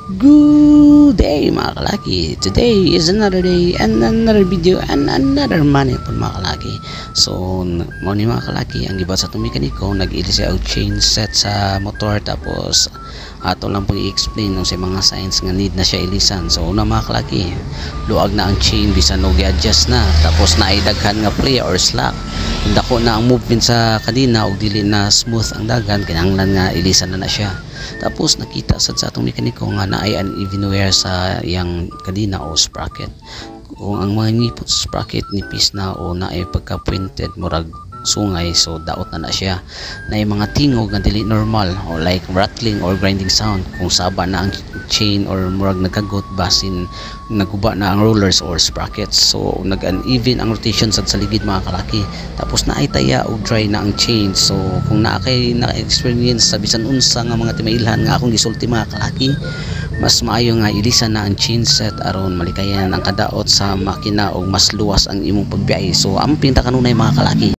Good day mga kalaki. Today is another day and another video and another money po mga kalaki. So mo ni mga kalaki ang gibat sa itong mekaniko, nag-ili siya og chain set sa motor, tapos ato lang pong i-explain nung sa mga signs nga need na siya ilisan. So una mga kalaki, luag na ang chain bisan og i-adjust na, tapos naidaghan nga play or slack, dako na ang movement sa kadina og dili na smooth ang dagan, kinahanglan nga ilisan na siya. Tapos nakita sad sa atong mekaniko nga naay uneven wear sa yang kadina o sprocket. Kung ang mga nipot sa sprocket nipis na o naay pagka pointed murag sungay, so daot na siya. Naay mga tingog nga dili normal o like rattling or grinding sound kung saba na ang chain or murag nagkagot basin naguba na ang rollers or sprockets. So nag-uneven ang rotation sa ligid mga kalaki. Tapos naay taya o dry na ang chain. So kung na-experience sa bisan unsa nga mga timailhan nga akong gisulti mga kalaki, mas maayo nga ilisan na ang chain set aron malikayan ang kadaot sa makina o mas luwas ang imong pagbiyahe. So amping ta kanunay mga kalaki.